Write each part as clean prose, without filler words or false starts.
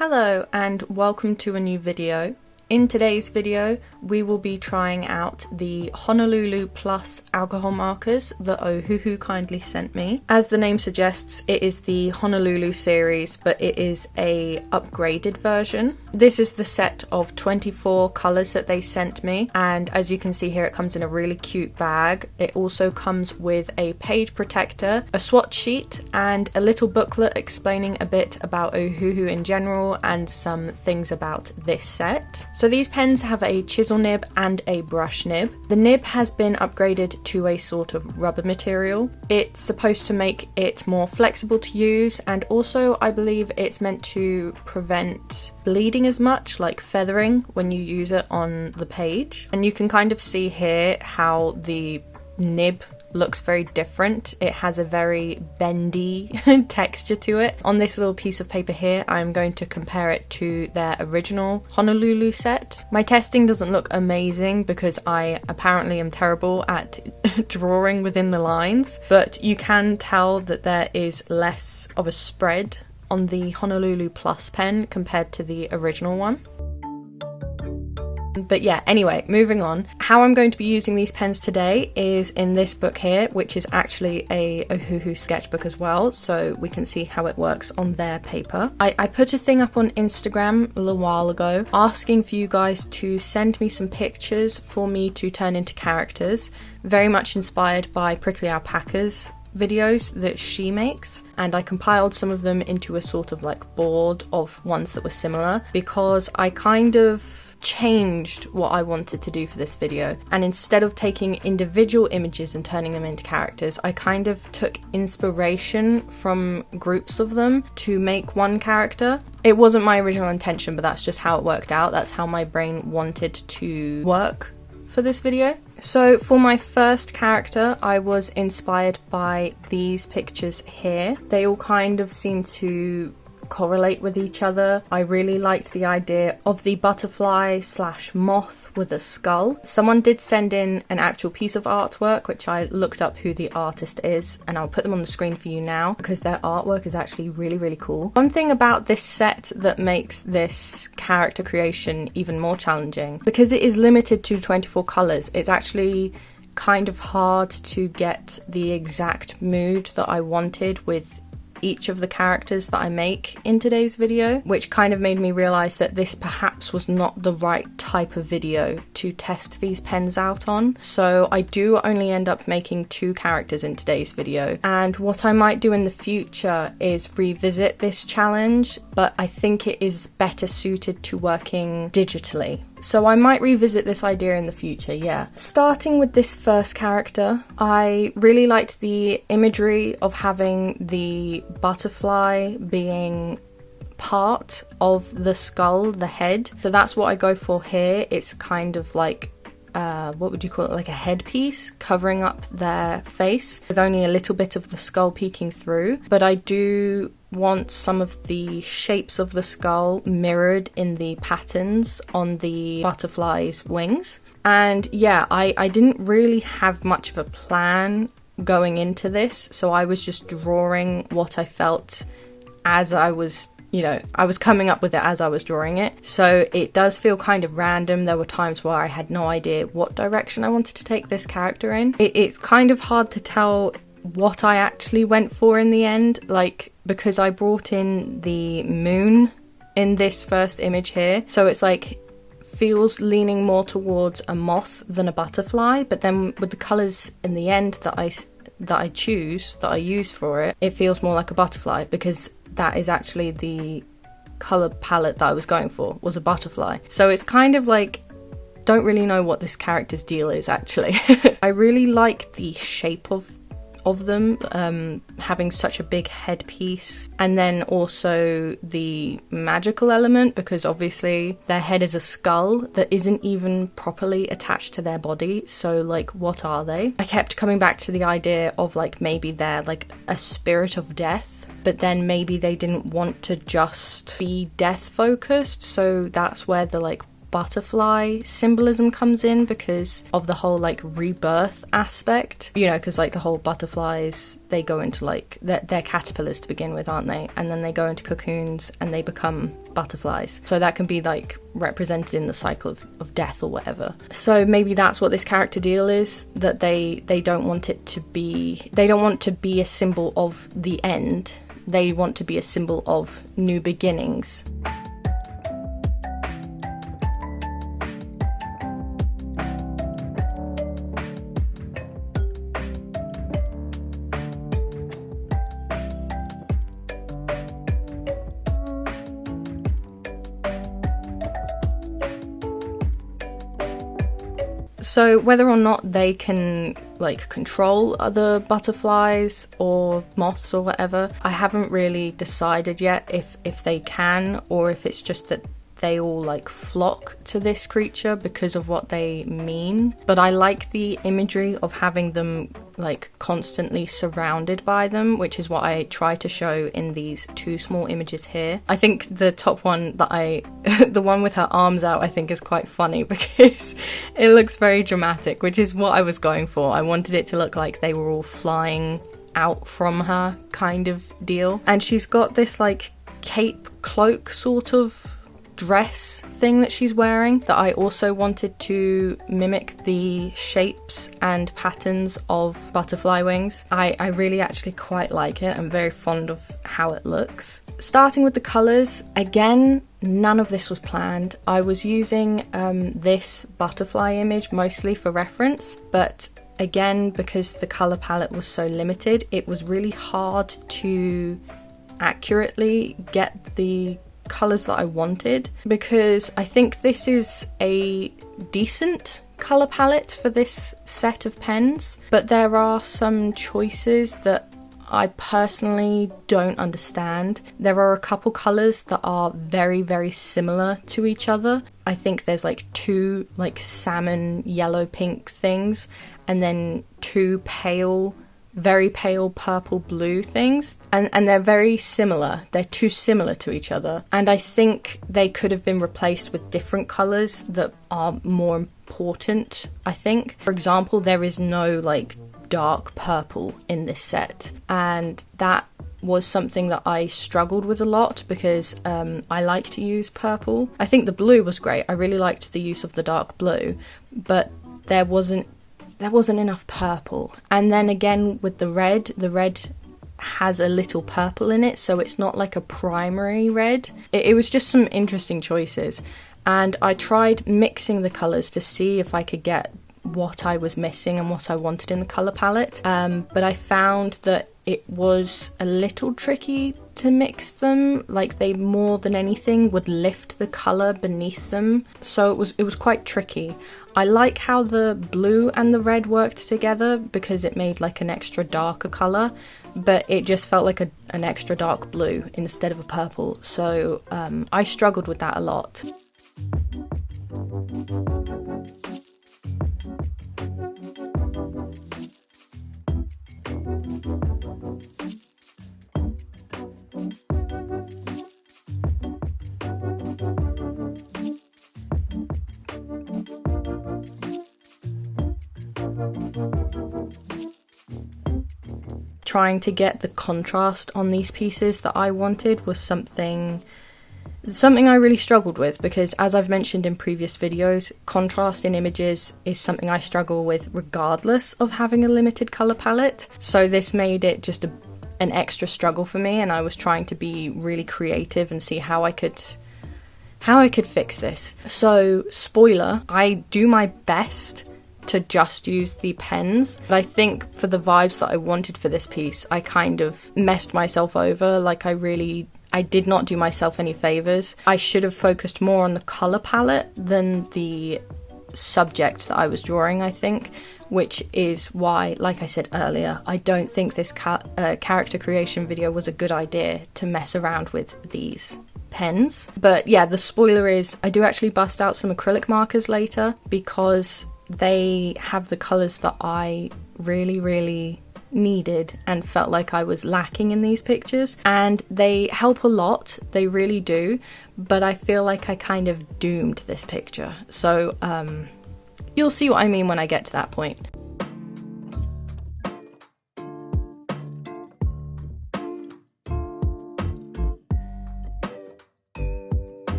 Hello and welcome to a new video. In today's video, we will be trying out the Honolulu Plus alcohol markers that Ohuhu kindly sent me. As the name suggests, it is the Honolulu series, but it is a upgraded version. This is the set of 24 colours that they sent me, and as you can see here, it comes in a really cute bag. It also comes with a page protector, a swatch sheet, and a little booklet explaining a bit about Ohuhu in general and some things about this set. So these pens have a chisel nib and a brush nib. The nib has been upgraded to a sort of rubber material. It's supposed to make it more flexible to use, and also I believe it's meant to prevent bleeding as much, like feathering, when you use it on the page. And you can kind of see here how the nib looks very different. It has a very bendy texture to it. On this little piece of paper here, I'm going to compare it to their original Honolulu set. My testing doesn't look amazing because I apparently am terrible at drawing within the lines, but you can tell that there is less of a spread on the Honolulu Plus pen compared to the original one. But yeah, anyway, moving on. How I'm going to be using these pens today is in this book here, which is actually a Ohuhu sketchbook as well, so we can see how it works on their paper. I put a thing up on Instagram a little while ago asking for you guys to send me some pictures for me to turn into characters, very much inspired by Prickly Alpaca's videos that she makes, and I compiled some of them into a sort of like board of ones that were similar, because I kind of changed what I wanted to do for this video, and instead of taking individual images and turning them into characters, I kind of took inspiration from groups of them to make one character. It wasn't my original intention, but that's just how it worked out. That's how my brain wanted to work for this video. So for my first character, I was inspired by these pictures here. They all kind of seem to correlate with each other. I really liked the idea of the butterfly slash moth with a skull. Someone did send in an actual piece of artwork, which I looked up who the artist is, and I'll put them on the screen for you now because their artwork is actually really cool. One thing about this set that makes this character creation even more challenging, because it is limited to 24 colours, it's actually kind of hard to get the exact mood that I wanted with each of the characters that I make in today's video, which kind of made me realise that this perhaps was not the right type of video to test these pens out on. So I do only end up making 2 characters in today's video, and what I might do in the future is revisit this challenge, but I think it is better suited to working digitally. So I might revisit this idea in the future, yeah. Starting with this first character, I really liked the imagery of having the butterfly being part of the skull, the head. So that's what I go for here. It's kind of like what would you call it, like a headpiece covering up their face with only a little bit of the skull peeking through. But I do want some of the shapes of the skull mirrored in the patterns on the butterfly's wings. And yeah, I didn't really have much of a plan going into this, so I was just drawing what I felt as I was coming up with it as I was drawing it. So it does feel kind of random. There were times where I had no idea what direction I wanted to take this character in. It's kind of hard to tell what I actually went for in the end, like, because I brought in the moon in this first image here, so it's like feels leaning more towards a moth than a butterfly, but then with the colours in the end that I use for it, it feels more like a butterfly, because that is actually the colour palette that I was going for, was a butterfly. So it's kind of like, don't really know what this character's deal is actually. I really like the shape of them, having such a big headpiece, and then also the magical element, because obviously their head is a skull that isn't even properly attached to their body, so like, what are they? I kept coming back to the idea of like, maybe they're like a spirit of death, but then maybe they didn't want to just be death focused, so that's where the like butterfly symbolism comes in because of the whole like rebirth aspect, you know, because like the whole butterflies, they go into like, they're caterpillars to begin with, aren't they? And then they go into cocoons and they become butterflies. So that can be like represented in the cycle of death or whatever. So maybe that's what this character deal is, that they don't want it to be, they don't want to be a symbol of the end. They want to be a symbol of new beginnings. So whether or not they can like control other butterflies or moths or whatever, I haven't really decided yet if they can, or if it's just that they all like flock to this creature because of what they mean. But I like the imagery of having them like constantly surrounded by them, which is what I try to show in these two small images here. I think the top one that the one with her arms out, I think is quite funny because it looks very dramatic, which is what I was going for. I wanted it to look like they were all flying out from her kind of deal. And she's got this like cape cloak sort of dress thing that she's wearing that I also wanted to mimic the shapes and patterns of butterfly wings. I really actually quite like it. I'm very fond of how it looks. Starting with the colours, again, none of this was planned. I was using this butterfly image mostly for reference, but again, because the colour palette was so limited, it was really hard to accurately get the colours that I wanted, because I think this is a decent colour palette for this set of pens, but there are some choices that I personally don't understand. There are a couple colours that are very, very similar to each other. I think there's like two like salmon yellow pink things, and then two pale, very pale purple blue things, and they're very similar. They're too similar to each other, and I think they could have been replaced with different colours that are more important, I think. For example, there is no like dark purple in this set, and that was something that I struggled with a lot because I like to use purple. I think the blue was great. I really liked the use of the dark blue, but there wasn't enough purple. And then again with the red has a little purple in it, so it's not like a primary red. It was just some interesting choices, and I tried mixing the colours to see if I could get what I was missing and what I wanted in the colour palette, but I found that it was a little tricky to mix them. Like, they more than anything would lift the colour beneath them, so it was quite tricky. I like how the blue and the red worked together because it made like an extra darker colour, but it just felt like an extra dark blue instead of a purple, so I struggled with that a lot. Trying to get the contrast on these pieces that I wanted was something I really struggled with, because as I've mentioned in previous videos, contrast in images is something I struggle with regardless of having a limited colour palette. So this made it just an extra struggle for me, and I was trying to be really creative and see how I could fix this. So, spoiler, I do my best to just use the pens, but I think for the vibes that I wanted for this piece, I kind of messed myself over. Like, I did not do myself any favours. I should have focused more on the colour palette than the subject that I was drawing, I think, which is why, like I said earlier, I don't think this character creation video was a good idea to mess around with these pens. But yeah, the spoiler is I do actually bust out some acrylic markers later, because they have the colours that I really, really needed and felt like I was lacking in these pictures, and they help a lot, they really do, but I feel like I kind of doomed this picture. So you'll see what I mean when I get to that point.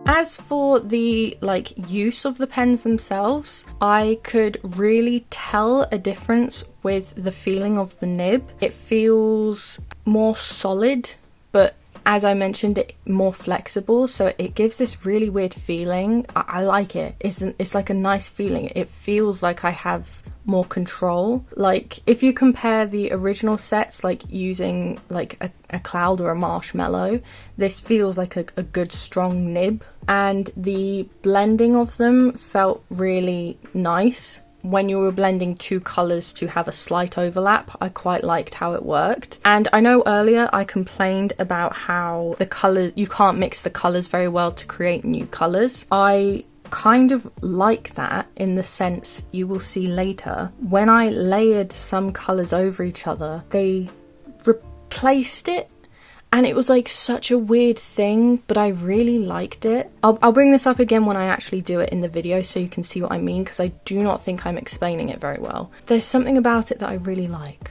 As for the use of the pens themselves, I could really tell a difference with the feeling of the nib. It feels more solid, but as I mentioned, it more flexible, so it gives this really weird feeling. I like it. It's like a nice feeling. It feels like I have more control. Like if you compare the original sets, like using like a cloud or a marshmallow, this feels like a good strong nib, and the blending of them felt really nice. When you were blending two colours to have a slight overlap, I quite liked how it worked. And I know earlier I complained about how the colour, you can't mix the colours very well to create new colours. I kind of like that, in the sense you will see later when I layered some colours over each other, they replaced it, and it was like such a weird thing, but I really liked it. I'll bring this up again when I actually do it in the video so you can see what I mean, because I do not think I'm explaining it very well. There's something about it that I really like.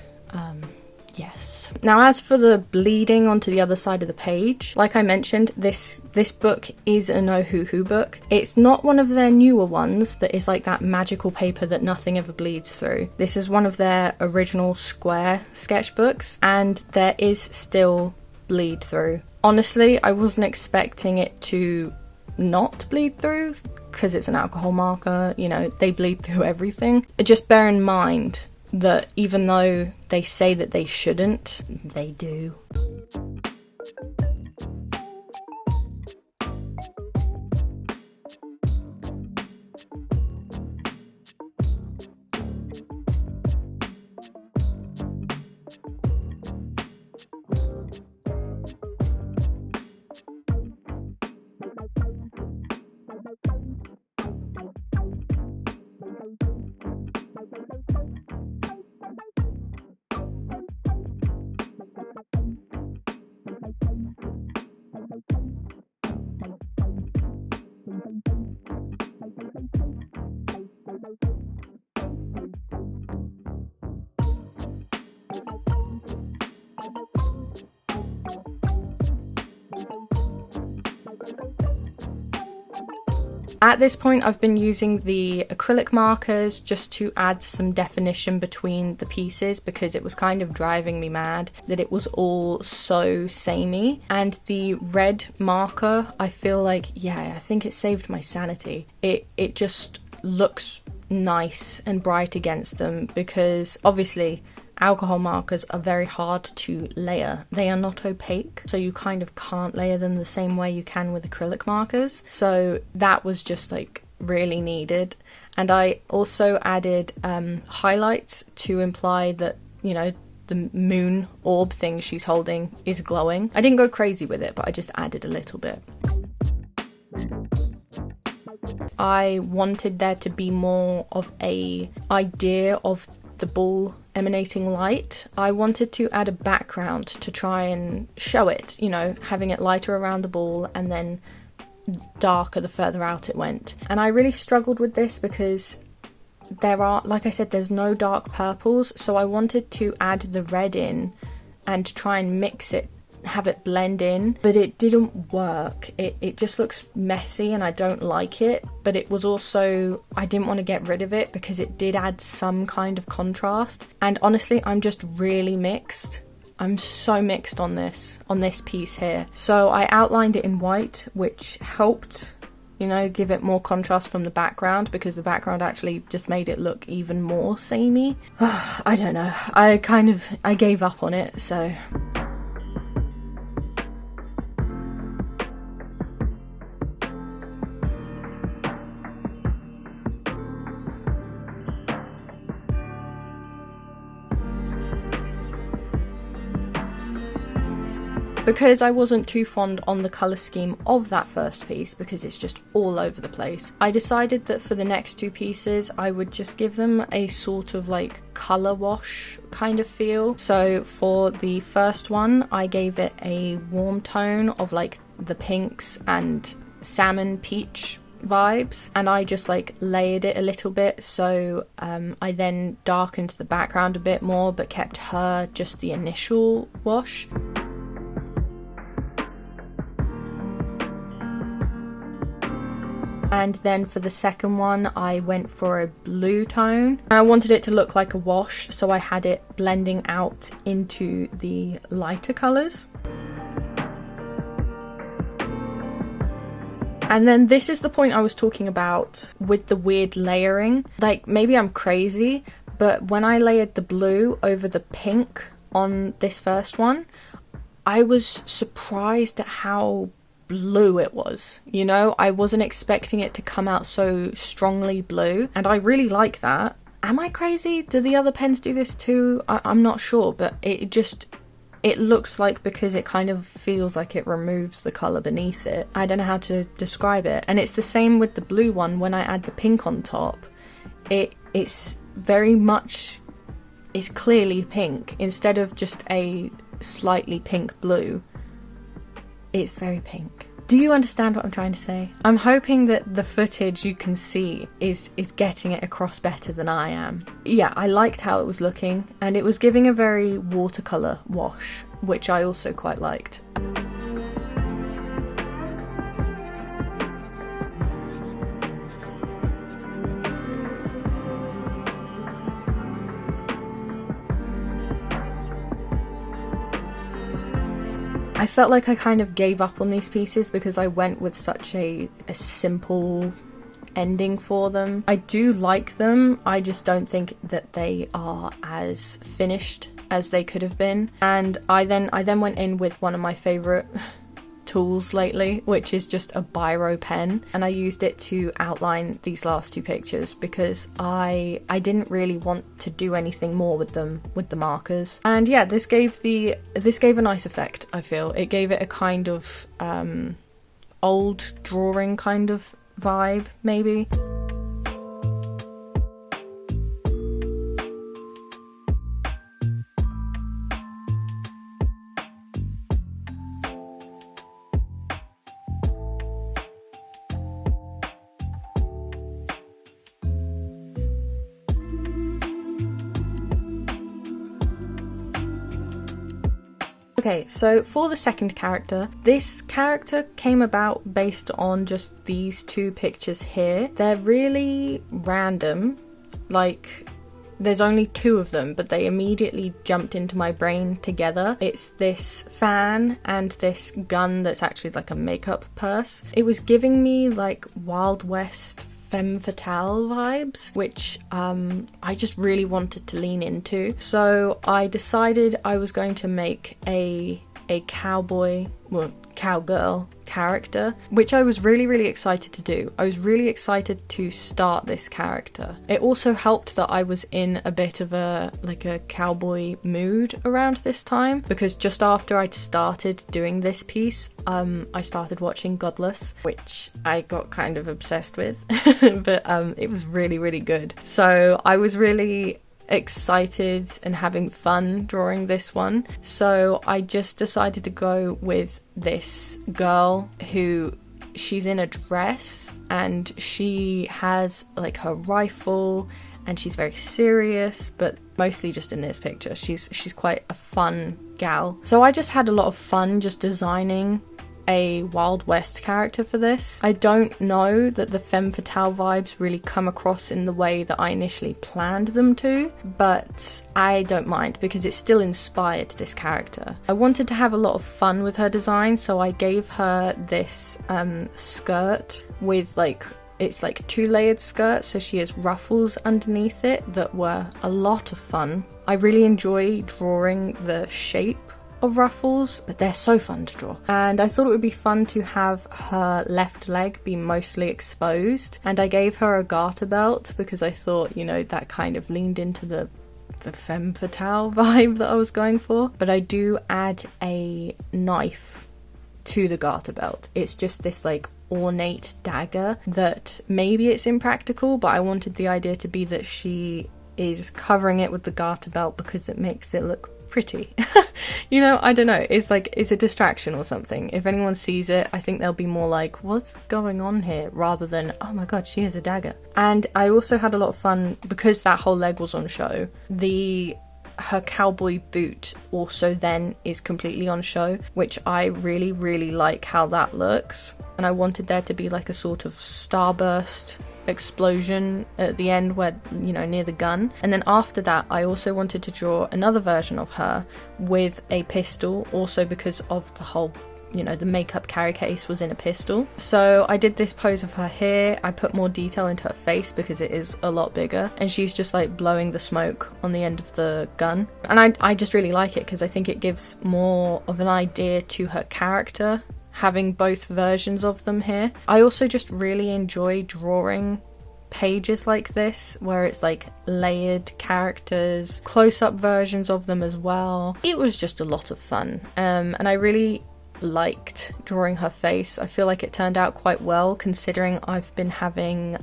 Yes. Now, as for the bleeding onto the other side of the page, like I mentioned, this book is an Ohuhu book. It's not one of their newer ones that is like that magical paper that nothing ever bleeds through. This is one of their original square sketchbooks, and there is still bleed through. Honestly, I wasn't expecting it to not bleed through, because it's an alcohol marker, you know, they bleed through everything. Just bear in mind that even though they say that they shouldn't, they do. At this point, I've been using the acrylic markers just to add some definition between the pieces, because it was kind of driving me mad that it was all so samey. And the red marker, I feel like, yeah, I think it saved my sanity. It just looks nice and bright against them, because obviously alcohol markers are very hard to layer. They are not opaque, so you kind of can't layer them the same way you can with acrylic markers. So that was just like really needed. And I also added highlights to imply that, you know, the moon orb thing she's holding is glowing. I didn't go crazy with it, but I just added a little bit. I wanted there to be more of a idea of the ball emanating light. I wanted to add a background to try and show it, you know, having it lighter around the ball and then darker the further out it went. And I really struggled with this because there are, like I said, there's no dark purples, so I wanted to add the red in and try and mix it, have it blend in, but it didn't work. It just looks messy and I don't like it, but it was also, I didn't want to get rid of it because it did add some kind of contrast. And honestly, I'm just really mixed. I'm so mixed on this piece here. So I outlined it in white, which helped, you know, give it more contrast from the background, because the background actually just made it look even more samey. I don't know, I gave up on it, so. Because I wasn't too fond on the colour scheme of that first piece, because it's just all over the place, I decided that for the next two pieces I would just give them a sort of like colour wash kind of feel. So for the first one I gave it a warm tone of like the pinks and salmon peach vibes, and I just like layered it a little bit. So I then darkened the background a bit more but kept her just the initial wash. And then for the second one I went for a blue tone, and I wanted it to look like a wash, so I had it blending out into the lighter colours. And then this is the point I was talking about with the weird layering. Like, maybe I'm crazy, but when I layered the blue over the pink on this first one, I was surprised at how blue it was. You know, I wasn't expecting it to come out so strongly blue, and I really like that. Am I crazy? Do the other pens do this too? I'm not sure, but it looks like, because it kind of feels like it removes the colour beneath it. I don't know how to describe it. And it's the same with the blue one. When I add the pink on top, it's very much, it's clearly pink. Instead of just a slightly pink blue, it's very pink. Do you understand what I'm trying to say? I'm hoping that the footage you can see is getting it across better than I am. Yeah, I liked how it was looking, and it was giving a very watercolour wash, which I also quite liked. I felt like I kind of gave up on these pieces because I went with such a simple ending for them. I do like them, I just don't think that they are as finished as they could have been. And I then went in with one of my favourite tools lately, which is just a biro pen, and I used it to outline these last two pictures because I didn't really want to do anything more with them with the markers. And yeah, this gave a nice effect. I feel it gave it a kind of old drawing kind of vibe, maybe. Okay, so for the second character, this character came about based on just these two pictures here. They're really random, like there's only two of them, but they immediately jumped into my brain together. It's this fan and this gun that's actually like a makeup purse. It was giving me like Wild West femme fatale vibes, which I just really wanted to lean into. So I decided I was going to make a cowboy, well, cowgirl character, which I was really excited to do. I was really excited to start this character. It also helped that I was in a bit of a cowboy mood around this time, because just after I'd started doing this piece, I started watching Godless, which I got kind of obsessed with, but it was really good. So I was really excited and having fun drawing this one, so I just decided to go with this girl who, she's in a dress and she has like her rifle and she's very serious, but mostly just in this picture she's quite a fun gal. So I just had a lot of fun just designing a Wild West character for this. I don't know that the femme fatale vibes really come across in the way that I initially planned them to, but I don't mind because it still inspired this character. I wanted to have a lot of fun with her design, so I gave her this skirt with it's like 2-layered skirt, so she has ruffles underneath it that were a lot of fun. I really enjoy drawing the shape of ruffles, but they're so fun to draw. And I thought it would be fun to have her left leg be mostly exposed, and I gave her a garter belt because I thought, you know, that kind of leaned into the the femme fatale vibe that I was going for. But I do add a knife to the garter belt. It's just this like ornate dagger that maybe it's impractical, but I wanted the idea to be that she is covering it with the garter belt because it makes it look pretty. You know, I don't know, it's like it's a distraction or something. If anyone sees it, I think they'll be more like, what's going on here, rather than, oh my god, she has a dagger. And I also had a lot of fun because that whole leg was on show. Her cowboy boot also then is completely on show, which I really, really like how that looks. And I wanted there to be like a sort of starburst explosion at the end where, you know, near the gun. And then after that, I also wanted to draw another version of her with a pistol, also because of the whole, you know, the makeup carry case was in a pistol. So I did this pose of her here. I put more detail into her face because it is a lot bigger, and she's just like blowing the smoke on the end of the gun. And I just really like it because I think it gives more of an idea to her character, having both versions of them here. I also just really enjoy drawing pages like this where it's like layered characters, close-up versions of them as well. It was just a lot of fun, and I really liked drawing her face. I feel like it turned out quite well considering I've been having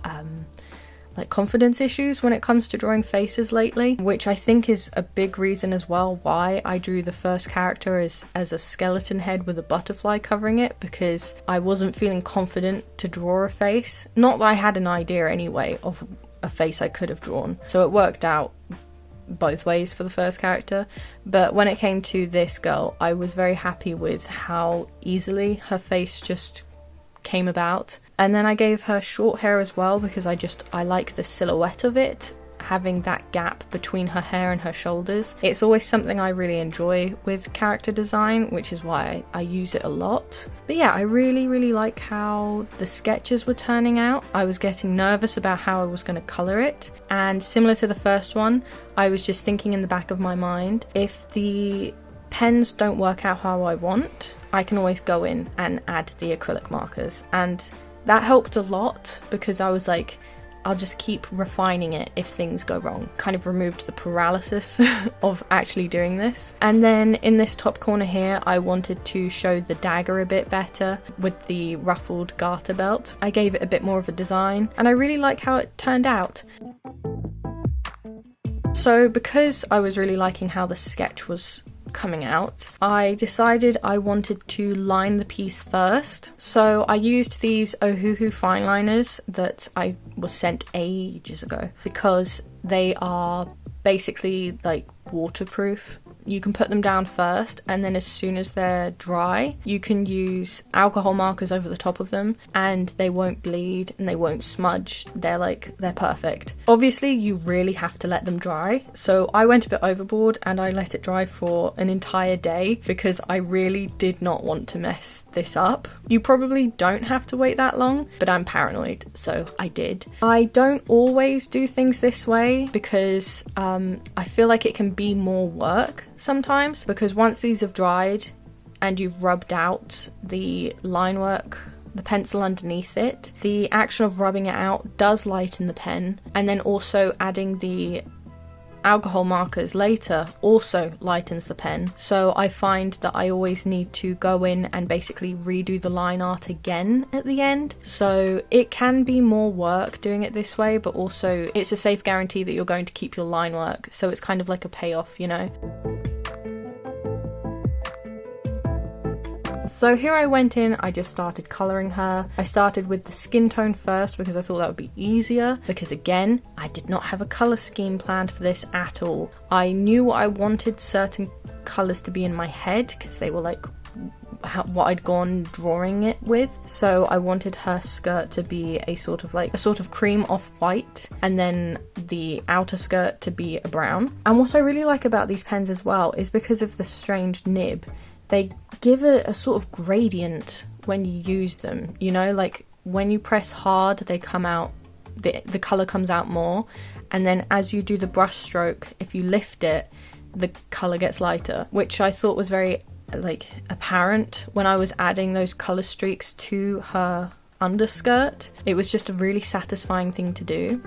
like confidence issues when it comes to drawing faces lately, which I think is a big reason as well why I drew the first character as a skeleton head with a butterfly covering it, because I wasn't feeling confident to draw a face. Not that I had an idea anyway of a face I could have drawn, so it worked out both ways for the first character. But when it came to this girl, I was very happy with how easily her face just came about. And then I gave her short hair as well because I like the silhouette of it, having that gap between her hair and her shoulders. It's always something I really enjoy with character design, which is why I use it a lot. But yeah, I really, really like how the sketches were turning out. I was getting nervous about how I was going to colour it, and similar to the first one, I was just thinking in the back of my mind, if the pens don't work out how I want, I can always go in and add the acrylic markers. And that helped a lot because I was like, I'll just keep refining it if things go wrong. Kind of removed the paralysis of actually doing this. And then in this top corner here, I wanted to show the dagger a bit better with the ruffled garter belt. I gave it a bit more of a design, and I really like how it turned out. So because I was really liking how the sketch was coming out, I decided I wanted to line the piece first. So I used these Ohuhu fine liners that I was sent ages ago because they are basically like waterproof. You can put them down first, and then as soon as they're dry, you can use alcohol markers over the top of them, and they won't bleed and they won't smudge. They're perfect. Obviously, you really have to let them dry. So I went a bit overboard and I let it dry for an entire day because I really did not want to mess this up. You probably don't have to wait that long, but I'm paranoid, so I did. I don't always do things this way because I feel like it can be more work sometimes, because once these have dried and you've rubbed out the line work, the pencil underneath it, the action of rubbing it out does lighten the pen, and then also adding the alcohol markers later also lightens the pen. So I find that I always need to go in and basically redo the line art again at the end. So it can be more work doing it this way, but also it's a safe guarantee that you're going to keep your line work. So it's kind of like a payoff, you know? So here I went in, I just started colouring her. I started with the skin tone first because I thought that would be easier, because again, I did not have a colour scheme planned for this at all. I knew I wanted certain colours to be in my head because they were like what I'd gone drawing it with. So I wanted her skirt to be a sort of cream off-white, and then the outer skirt to be a brown. And what I really like about these pens as well is because of the strange nib, they give a sort of gradient when you use them, you know, like when you press hard they come out, the colour comes out more, and then as you do the brush stroke, if you lift it, the colour gets lighter, which I thought was very apparent when I was adding those colour streaks to her underskirt. It was just a really satisfying thing to do.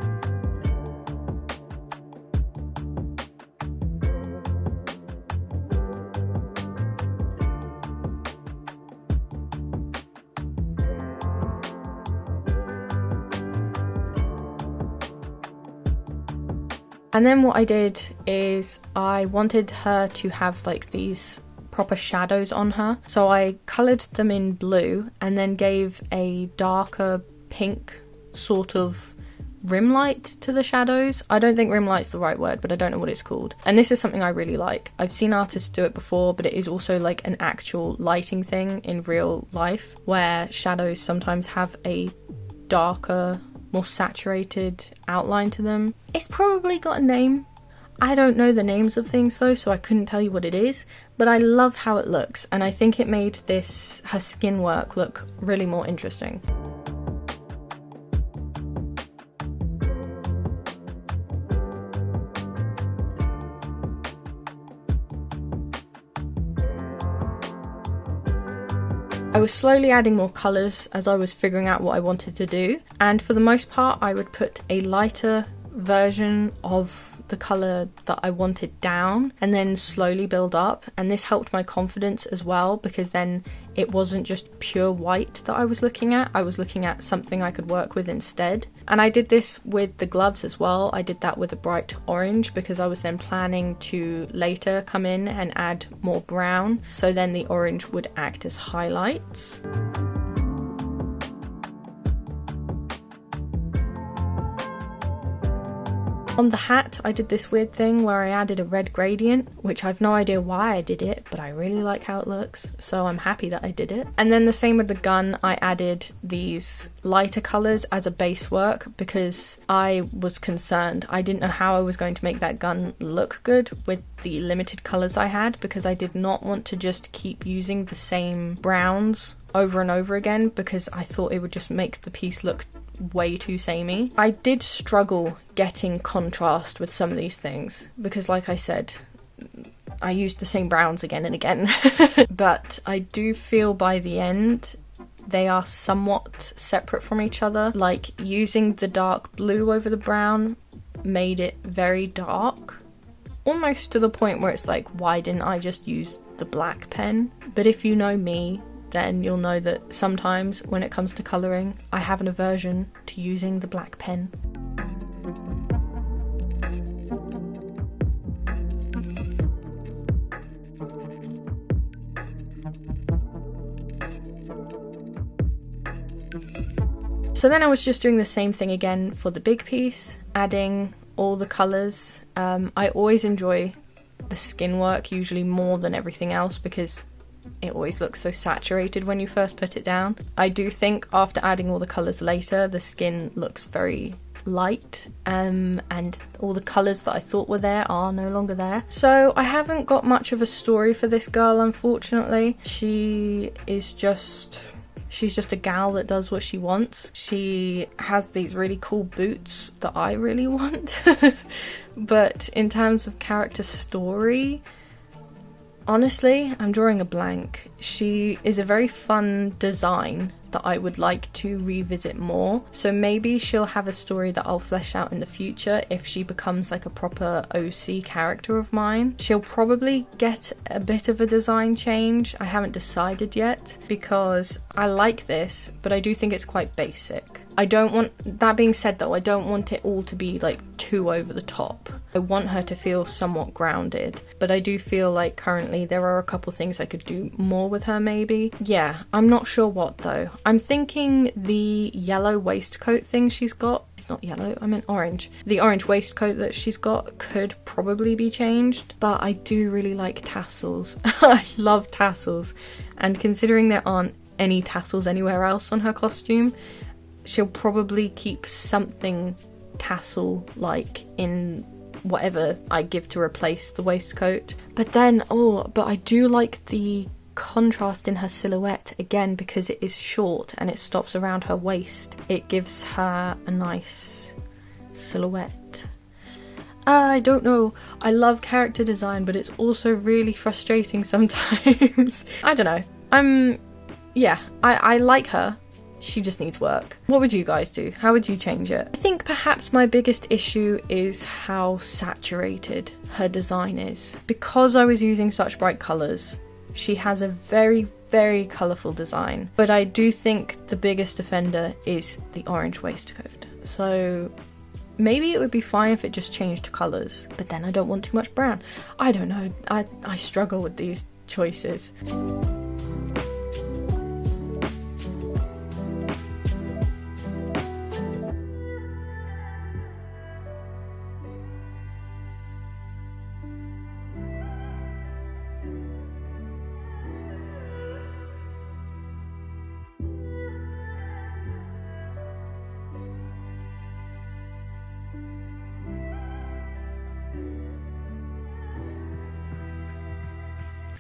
And then what I did is I wanted her to have like these proper shadows on her. So I coloured them in blue and then gave a darker pink sort of rim light to the shadows. I don't think rim light's the right word, but I don't know what it's called. And this is something I really like. I've seen artists do it before, but it is also like an actual lighting thing in real life, where shadows sometimes have a darker, more saturated outline to them. It's probably got a name. I don't know the names of things though, so I couldn't tell you what it is, but I love how it looks, and I think it made her skin work look really more interesting. I was slowly adding more colours as I was figuring out what I wanted to do, and for the most part I would put a lighter version of the colour that I wanted down and then slowly build up, and this helped my confidence as well, because then it wasn't just pure white that I was looking at something I could work with instead. And I did this with the gloves as well. I did that with a bright orange because I was then planning to later come in and add more brown, so then the orange would act as highlights. On the hat, I did this weird thing where I added a red gradient, which I've no idea why I did it, but I really like how it looks, so I'm happy that I did it. And then the same with the gun, I added these lighter colours as a base work because I was concerned. I didn't know how I was going to make that gun look good with the limited colours I had, because I did not want to just keep using the same browns over and over again, because I thought it would just make the piece look way too samey. I did struggle getting contrast with some of these things because, like I said, I used the same browns again and again. But I do feel by the end they are somewhat separate from each other. Like, using the dark blue over the brown made it very dark, almost to the point where it's like, why didn't I just use the black pen? But if you know me, then you'll know that sometimes when it comes to colouring, I have an aversion to using the black pen. So then I was just doing the same thing again for the big piece, adding all the colours. I always enjoy the skin work usually more than everything else because it always looks so saturated when you first put it down. I do think after adding all the colours later, the skin looks very light, and all the colours that I thought were there are no longer there. So I haven't got much of a story for this girl, unfortunately. She's just a gal that does what she wants. She has these really cool boots that I really want. But in terms of character story, honestly, I'm drawing a blank. She is a very fun design that I would like to revisit more. So maybe she'll have a story that I'll flesh out in the future if she becomes like a proper OC character of mine. She'll probably get a bit of a design change. I haven't decided yet because I like this, but I do think it's quite basic. That being said though, I don't want it all to be like too over the top. I want her to feel somewhat grounded, but I do feel like currently there are a couple things I could do more with her maybe. Yeah, I'm not sure what though. I'm thinking the yellow waistcoat thing she's got, it's not yellow, I meant orange. The orange waistcoat that she's got could probably be changed, but I do really like tassels. I love tassels, and considering there aren't any tassels anywhere else on her costume, she'll probably keep something tassel-like in whatever I give to replace the waistcoat. But then, but I do like the contrast in her silhouette, again, because it is short and it stops around her waist. It gives her a nice silhouette. I don't know. I love character design, but it's also really frustrating sometimes. I don't know. I like her. She just needs work. What would you guys do? How would you change it? I think perhaps my biggest issue is how saturated her design is. Because I was using such bright colours, she has a very, very colourful design. But I do think the biggest offender is the orange waistcoat. So Maybe it would be fine if it just changed colours, but then I don't want too much brown. I don't know, I struggle with these choices.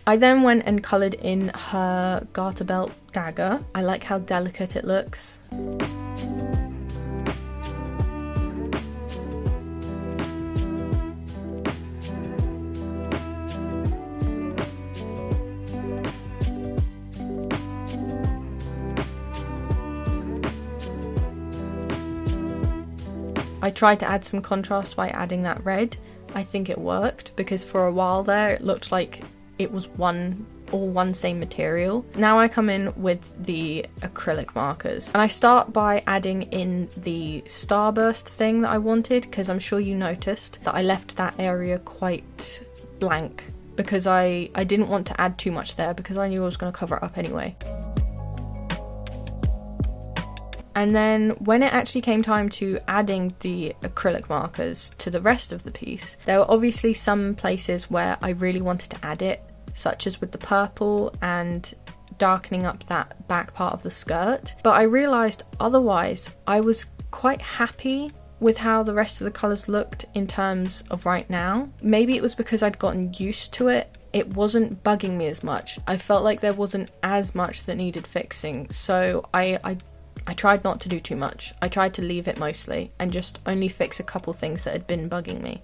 I then went and coloured in her garter belt dagger. I like how delicate it looks. I tried to add some contrast by adding that red. I think it worked because for a while there it looked like it was all one same material. Now I come in with the acrylic markers and I start by adding in the starburst thing that I wanted, because I'm sure you noticed that I left that area quite blank because I didn't want to add too much there because I knew I was going to cover it up anyway. And then when it actually came time to adding the acrylic markers to the rest of the piece, there were obviously some places where I really wanted to add it, such as with the purple and darkening up that back part of the skirt. But I realised otherwise I was quite happy with how the rest of the colours looked in terms of right now. Maybe it was because I'd gotten used to it. It wasn't bugging me as much. I felt like there wasn't as much that needed fixing. So I tried not to do too much. I tried to leave it mostly and just only fix a couple things that had been bugging me.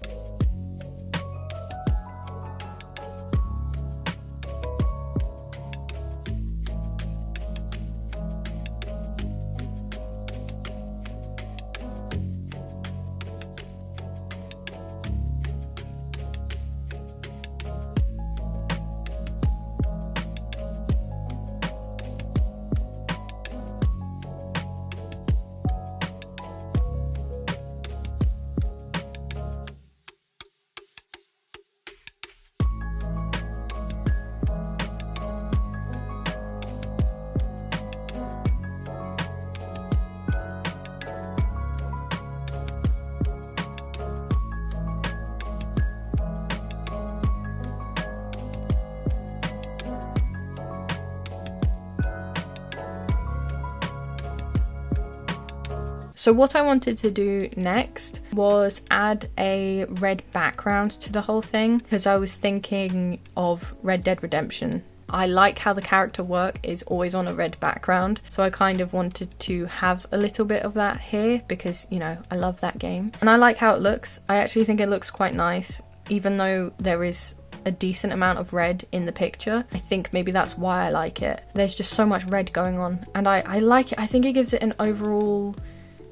So what I wanted to do next was add a red background to the whole thing, because I was thinking of Red Dead Redemption. I like how the character work is always on a red background, so I kind of wanted to have a little bit of that here because, you know, I love that game. And I like how it looks. I actually think it looks quite nice, even though there is a decent amount of red in the picture. I think maybe that's why I like it. There's just so much red going on, and I like it. I think it gives it an overall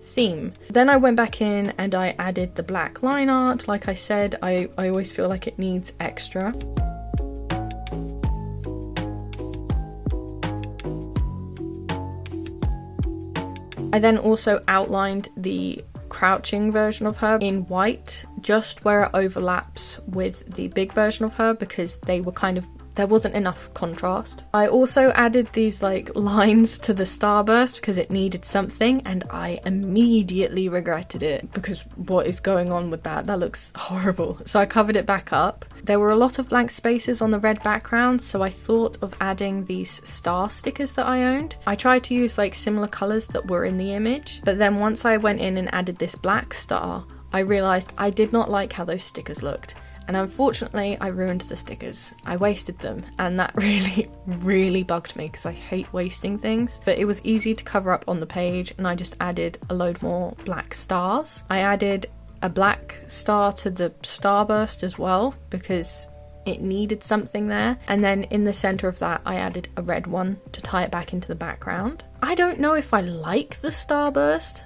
theme. Then I went back in and I added the black line art. Like I said, I always feel like it needs extra. I then also outlined the crouching version of her in white, just where it overlaps with the big version of her, because they were kind of, there wasn't enough contrast. I also added these like lines to the starburst because it needed something, and I immediately regretted it because what is going on with that? That looks horrible. So I covered it back up. There were a lot of blank spaces on the red background, so I thought of adding these star stickers that I owned. I tried to use like similar colours that were in the image, but then once I went in and added this black star, I realised I did not like how those stickers looked. And unfortunately, I ruined the stickers. I wasted them, and that really bugged me because I hate wasting things. But it was easy to cover up on the page, and I just added a load more black stars. I added a black star to the starburst as well because it needed something there. And then in the center of that, I added a red one to tie it back into the background. I don't know if I like the starburst.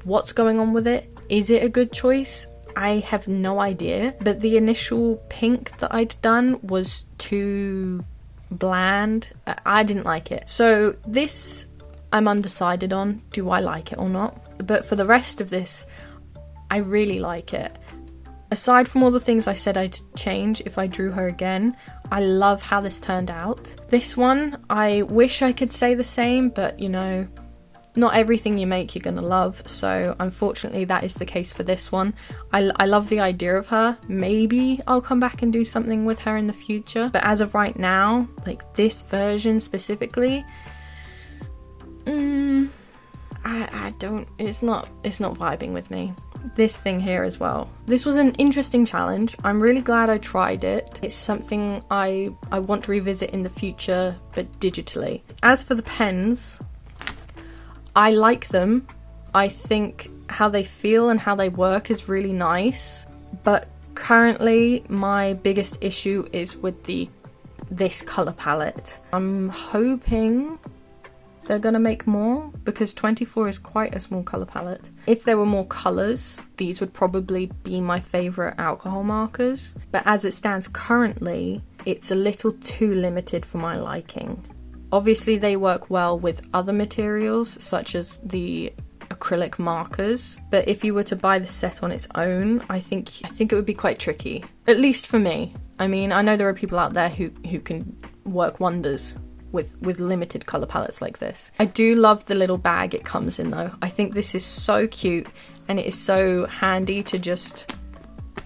What's going on with it? Is it a good choice? I have no idea, but the initial pink that I'd done was too bland. I didn't like it. So this I'm undecided on. Do I like it or not? But for the rest of this, I really like it. Aside from all the things I said I'd change if I drew her again, I love how this turned out. This one, I wish I could say the same, but you know, not everything you make you're gonna love, so unfortunately that is the case for this one. I love the idea of her. Maybe I'll come back and do something with her in the future, but as of right now, like this version specifically, I don't, it's not vibing with me. This thing here as well. This was an interesting challenge. I'm really glad I tried it. It's something I want to revisit in the future, but digitally. As for the pens, I like them. I think how they feel and how they work is really nice, but currently my biggest issue is with this color palette. I'm hoping they're gonna make more, because 24 is quite a small color palette. If there were more colors, these would probably be my favorite alcohol markers, but as it stands currently, it's a little too limited for my liking. Obviously they work well with other materials such as the acrylic markers, but if you were to buy the set on its own, I think it would be quite tricky, at least for me. I mean, I know there are people out there who can work wonders with limited color palettes like this. I do love the little bag it comes in though. I think this is so cute and it is so handy to just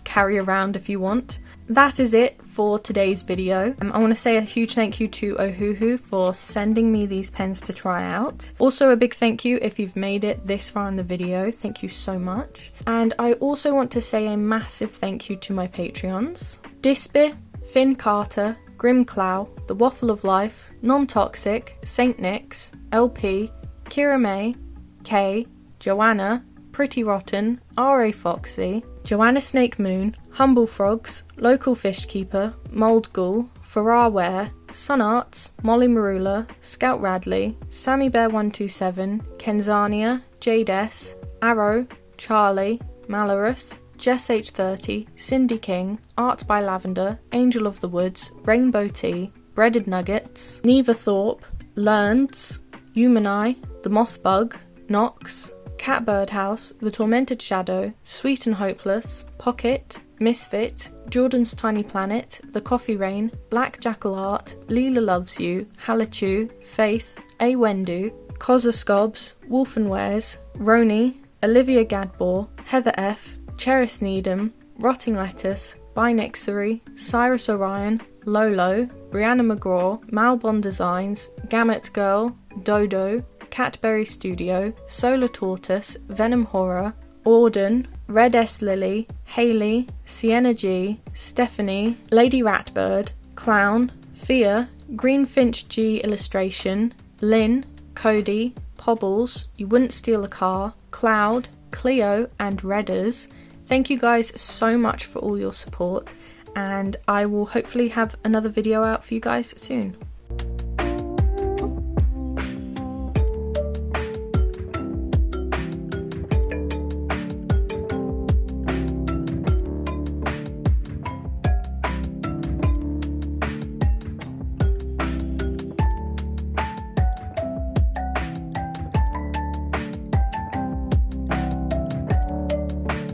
carry around if you want. That is it for today's video. I want to say a huge thank you to Ohuhu for sending me these pens to try out. Also a big thank you if you've made it this far in the video. Thank you so much. And I also want to say a massive thank you to my Patreons. Dispe, Finn Carter, Grim Clow, The Waffle of Life, Non-Toxic, Saint Nick's, LP, Kira May, Kay, Joanna, Pretty Rotten, R.A. Foxy, Joanna Snake Moon, Humble Frogs, Local Fishkeeper, Mold Ghoul, Farrar Ware, Sun Arts, Molly Marula, Scout Radley, Sammy Bear 127, Kenzania, Jade S, Arrow, Charlie, Malorus, Jess H30, Cindy King, Art by Lavender, Angel of the Woods, Rainbow Tea, Breaded Nuggets, Neva Thorpe, Learns, Humani, The Moth Bug, Nox, Catbird House, The Tormented Shadow, Sweet and Hopeless, Pocket, Misfit, Jordan's Tiny Planet, The Coffee Rain, Black Jackal Art, Leela Loves You, Halachu, Faith, A. Wendu, Kozascobs, Wolfenwares, Roni, Olivia Gadbor, Heather F., Cheris Needham, Rotting Lettuce, Binexary, Cyrus Orion, Lolo, Brianna McGraw, Malbon Designs, Gamut Girl, Dodo, Catberry Studio, Solar Tortoise, Venom Horror, Auden, Red S Lily, Hayley, Sienna G, Stephanie, Lady Ratbird, Clown, Fia, Greenfinch G Illustration, Lynn, Cody, Pobbles, You Wouldn't Steal a Car, Cloud, Cleo, and Redders. Thank you guys so much for all your support, and I will hopefully have another video out for you guys soon.